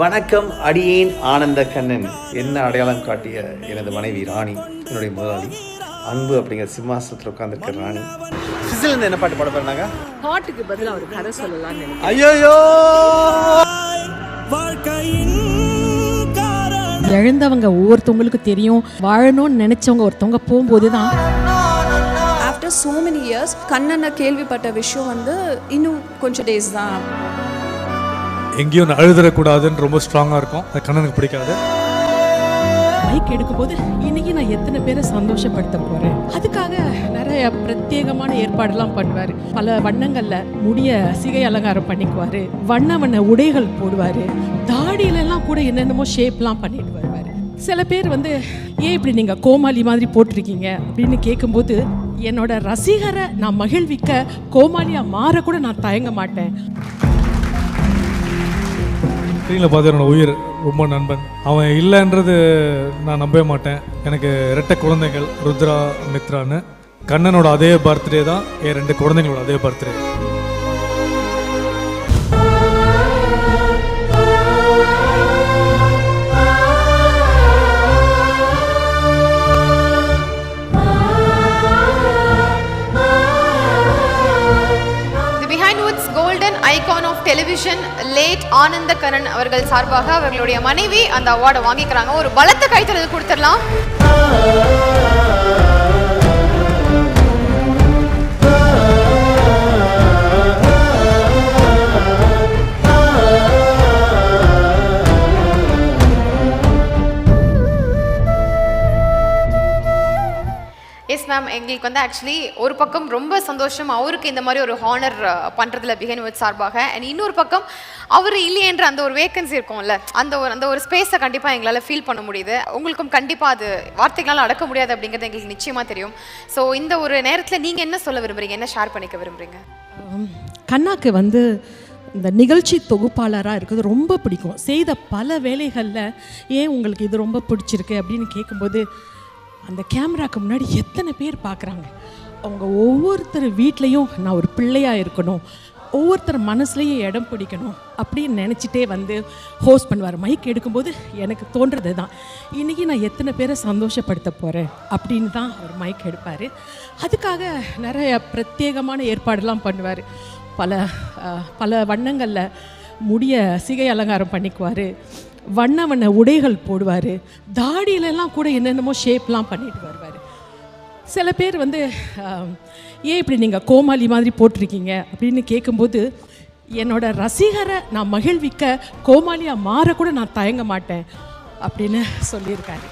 வணக்கம், அடியேன் ஆனந்த கண்ணன். என்ன அடையாளம் காட்டிய எனது மனைவி ராணி, என்னுடைய முதலாளி அன்பு அப்படிங்கிற சிம்மாசனத்தில் உட்காந்துருக்க ராணி. சிசிலேருந்து என்ன பாட்டு பாட போறாங்க? பாட்டுக்கு பதிலாக ஒரு கதை சொல்லலாம்னு நினைக்கிறேன். ஐயோ, இழந்தவங்க ஒவ்வொருத்தவங்களுக்கு தெரியும், வாழணும்னு நினைச்சவங்க ஒருத்தவங்க போகும்போது தான். ஆஃப்டர் so many years கண்ணனை கேள்விப்பட்ட விஷயம் இன்னும் கொஞ்சம் டேஸ் தான். எங்கேயும் நான் அழுதுறக்கூடாதுன்னு ரொம்ப ஸ்ட்ராங்காக இருக்கும். அது கண்ணனுக்கு பிடிக்காது. மைக் எடுக்கும்போது இன்னைக்கு நான் எத்தனை பேரை சந்தோஷப்படுத்த போறேன், அதுக்காக நிறைய பிரத்யேகமான ஏற்பாடெல்லாம் பண்ணுவார். பல வண்ணங்கள்ல முடிய சிகை அலங்காரம் பண்ணிக்குவாரு, வண்ண வண்ண உடைகள் போடுவாரு, தாடியிலெல்லாம் கூட என்னென்னமோ ஷேப்லாம் பண்ணிட்டு வருவார். சில பேர் ஏன் இப்படி நீங்க கோமாளி மாதிரி போட்டிருக்கீங்க அப்படின்னு கேட்கும்போது, என்னோட ரசிகரை நான் மகிழ்விக்க கோமாளியா மாற கூட நான் தயங்க மாட்டேன். ஸ்க்ரீனில் பார்த்து என்னோட உயிர் ரொம்ப நண்பன் அவன் இல்லைன்றது நான் நம்பவே மாட்டேன். எனக்கு 2 குழந்தைகள், ருத்ரா, மித்ரான்னு. கண்ணனோட அதே பர்த்டே தான் என் 2 குழந்தைங்களோட அதே birthday. Icon of television late Anand Kannan அவர்கள் சார்பாக அவர்களுடைய மனைவி அந்த அவார்டை வாங்கிக்கிறாங்க. ஒரு பலத்த கைத்தறல் கொடுத்துடலாம். எஸ் மேம், எங்களுக்கு ஆக்சுவலி ஒரு பக்கம் ரொம்ப சந்தோஷம் அவருக்கு இந்த மாதிரி ஒரு ஹானர் பண்ணுறதுல பிஹைண்ட் வித் சார்பாக. அண்ட் இன்னொரு பக்கம் அவர் இல்லையன்ற அந்த ஒரு வேக்கன்சி இருக்கும்ல, அந்த ஒரு ஸ்பேஸை கண்டிப்பாக எங்களால் ஃபீல் பண்ண முடியுது. உங்களுக்கும் கண்டிப்பாக அது வார்த்தைகளால் அடக்க முடியாது அப்படிங்கிறது எங்களுக்கு நிச்சயமாக தெரியும். ஸோ இந்த ஒரு நேரத்தில் நீங்கள் என்ன சொல்ல விரும்புகிறீங்க, என்ன ஷேர் பண்ணிக்க விரும்புகிறீங்க? கண்ணாக்கு இந்த நிகழ்ச்சி தொகுப்பாளராக இருக்கிறது ரொம்ப பிடிக்கும். செய்த பல வேலைகளில் ஏன் உங்களுக்கு இது ரொம்ப பிடிச்சிருக்கு அப்படின்னு கேட்கும்போது, அந்த கேமராக்கு முன்னாடி எத்தனை பேர் பார்க்குறாங்க, அவங்க ஒவ்வொருத்தர் வீட்லேயும் நான் ஒரு பிள்ளையாக இருக்கணும், ஒவ்வொருத்தர் மனசுலேயும் இடம் பிடிக்கணும் அப்படின்னு நினச்சிட்டே ஹோஸ்ட் பண்ணுவார். மைக் எடுக்கும்போது எனக்கு தோன்றது தான், இன்றைக்கி நான் எத்தனை பேரை சந்தோஷப்படுத்த போகிறேன் அப்படின்னு தான் அவர் மைக் எடுப்பார். அதுக்காக நிறைய பிரத்யேகமான ஏற்பாடெல்லாம் பண்ணுவார். பல வண்ணங்களில் முடிய சிகை அலங்காரம் பண்ணிக்குவார், வண்ண வண்ண உடைகள் போடுவார், தாடியிலெல்லாம் கூட என்னென்னமோ ஷேப்லாம் பண்ணிட்டு வருவார். சில பேர் ஏன் இப்படி நீங்கள் கோமாளி மாதிரி போட்டிருக்கீங்க அப்படின்னு கேட்கும்போது, என்னோட ரசிகரை நான் மகிழ்விக்க கோமாளியாக மாற கூட நான் தயங்க மாட்டேன் அப்படின்னு சொல்லியிருக்காரு.